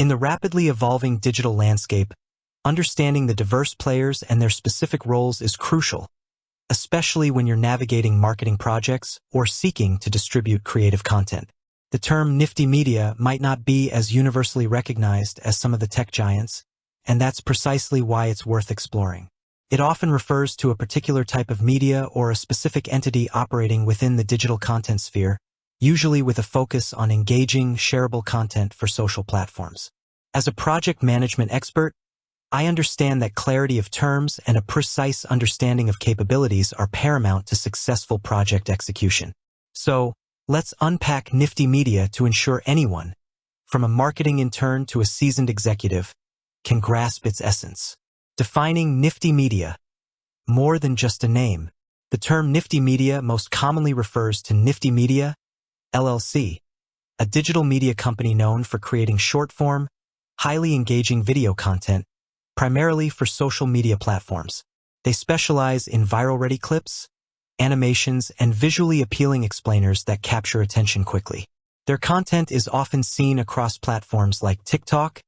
In the rapidly evolving digital landscape, understanding the diverse players and their specific roles is crucial, especially when you're navigating marketing projects or seeking to distribute creative content. The term Nifty Media might not be as universally recognized as some of the tech giants, and that's precisely why it's worth exploring. It often refers to a particular type of media or a specific entity operating within the digital content sphere, usually with a focus on engaging, shareable content for social platforms. As a project management expert, I understand that clarity of terms and a precise understanding of capabilities are paramount to successful project execution. So, let's unpack Nifty Media to ensure anyone, from a marketing intern to a seasoned executive, can grasp its essence. Defining Nifty Media. More than just a name, the term Nifty Media most commonly refers to Nifty Media, LLC, a digital media company known for creating short-form, highly engaging video content, primarily for social media platforms. They specialize in viral-ready clips, animations, and visually appealing explainers that capture attention quickly. Their content is often seen across platforms like TikTok,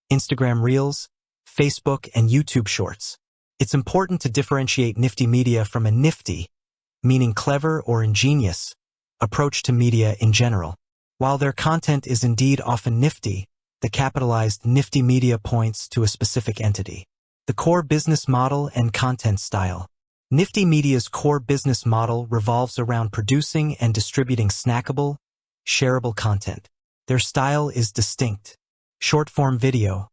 Instagram Reels, Facebook, and YouTube Shorts. It's important to differentiate Nifty Media from a nifty, meaning clever or ingenious, approach to media in general. While their content is indeed often nifty, the capitalized Nifty Media points to a specific entity. The core business model and content style. Nifty Media's core business model revolves around producing and distributing snackable, shareable content. Their style is distinct. Short-form video.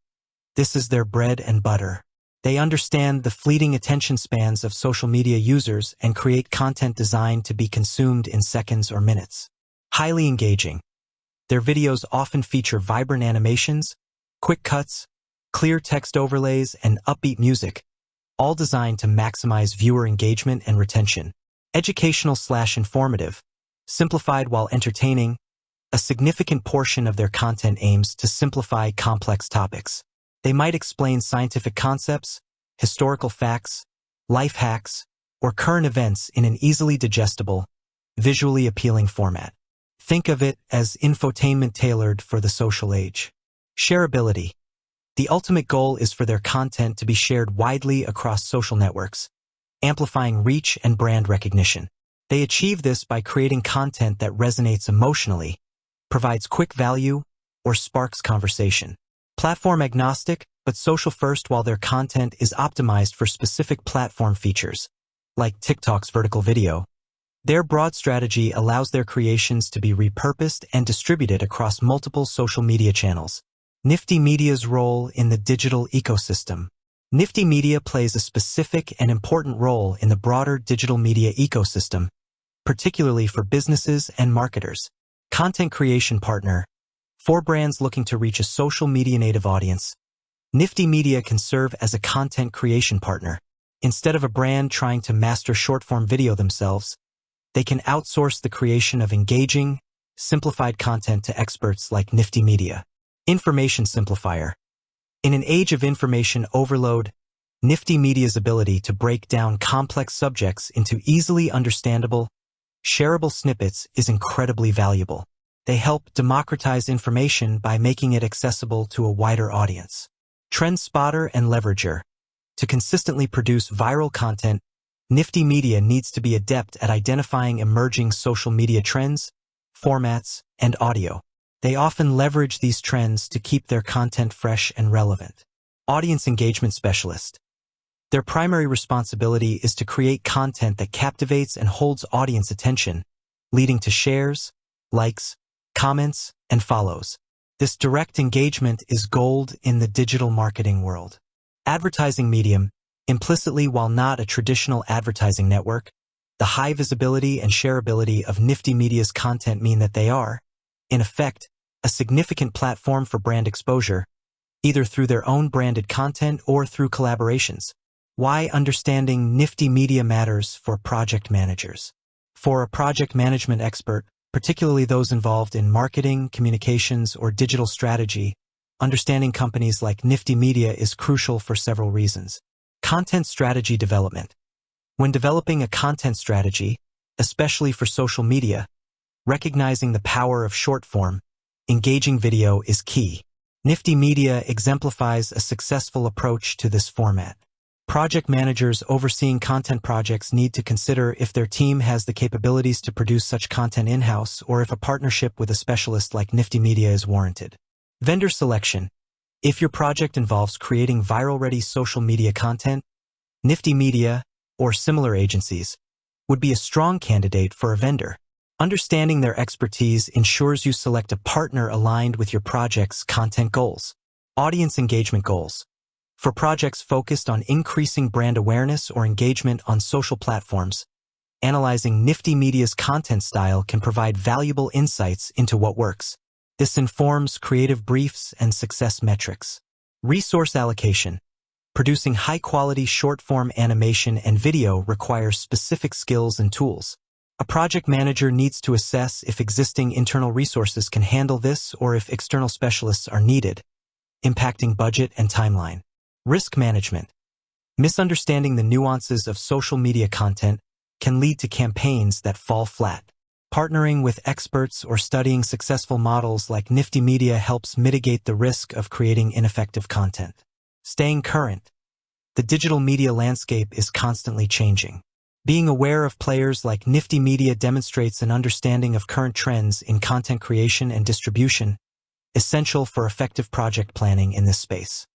This is their bread and butter. They understand the fleeting attention spans of social media users and create content designed to be consumed in seconds or minutes. Highly engaging. Their videos often feature vibrant animations, quick cuts, clear text overlays, and upbeat music, all designed to maximize viewer engagement and retention. Educational/informative, simplified while entertaining, a significant portion of their content aims to simplify complex topics. They might explain scientific concepts, historical facts, life hacks, or current events in an easily digestible, visually appealing format. Think of it as infotainment tailored for the social age. Shareability. The ultimate goal is for their content to be shared widely across social networks, amplifying reach and brand recognition. They achieve this by creating content that resonates emotionally, provides quick value, or sparks conversation. Platform agnostic, but social first while their content is optimized for specific platform features, like TikTok's vertical video. Their broad strategy allows their creations to be repurposed and distributed across multiple social media channels. Nifty Media's role in the digital ecosystem. Nifty Media plays a specific and important role in the broader digital media ecosystem, particularly for businesses and marketers. Content creation partner. For brands looking to reach a social media native audience, Nifty Media can serve as a content creation partner. Instead of a brand trying to master short-form video themselves, they can outsource the creation of engaging, simplified content to experts like Nifty Media. Information simplifier. In an age of information overload, Nifty Media's ability to break down complex subjects into easily understandable, shareable snippets is incredibly valuable. They help democratize information by making it accessible to a wider audience. Trend spotter and leverager. To consistently produce viral content, Nifty Media needs to be adept at identifying emerging social media trends, formats, and audio. They often leverage these trends to keep their content fresh and relevant. Audience engagement specialist. Their primary responsibility is to create content that captivates and holds audience attention, leading to shares, likes, comments, and follows. This direct engagement is gold in the digital marketing world. Advertising medium. Implicitly, while not a traditional advertising network, the high visibility and shareability of Nifty Media's content mean that they are, in effect, a significant platform for brand exposure, either through their own branded content or through collaborations. Why understanding Nifty Media matters for project managers. For a project management expert, particularly those involved in marketing, communications, or digital strategy, understanding companies like Nifty Media is crucial for several reasons. Content strategy development. When developing a content strategy, especially for social media, recognizing the power of short-form, engaging video is key. Nifty Media exemplifies a successful approach to this format. Project managers overseeing content projects need to consider if their team has the capabilities to produce such content in-house or if a partnership with a specialist like Nifty Media is warranted. Vendor selection. If your project involves creating viral-ready social media content, Nifty Media, or similar agencies, would be a strong candidate for a vendor. Understanding their expertise ensures you select a partner aligned with your project's content goals. Audience engagement goals. For projects focused on increasing brand awareness or engagement on social platforms, analyzing Nifty Media's content style can provide valuable insights into what works. This informs creative briefs and success metrics. Resource allocation. Producing high-quality short-form animation and video requires specific skills and tools. A project manager needs to assess if existing internal resources can handle this or if external specialists are needed, impacting budget and timeline. Risk management. Misunderstanding the nuances of social media content can lead to campaigns that fall flat. Partnering with experts or studying successful models like Nifty Media helps mitigate the risk of creating ineffective content. Staying current. The digital media landscape is constantly changing. Being aware of players like Nifty Media demonstrates an understanding of current trends in content creation and distribution, essential for effective project planning in this space.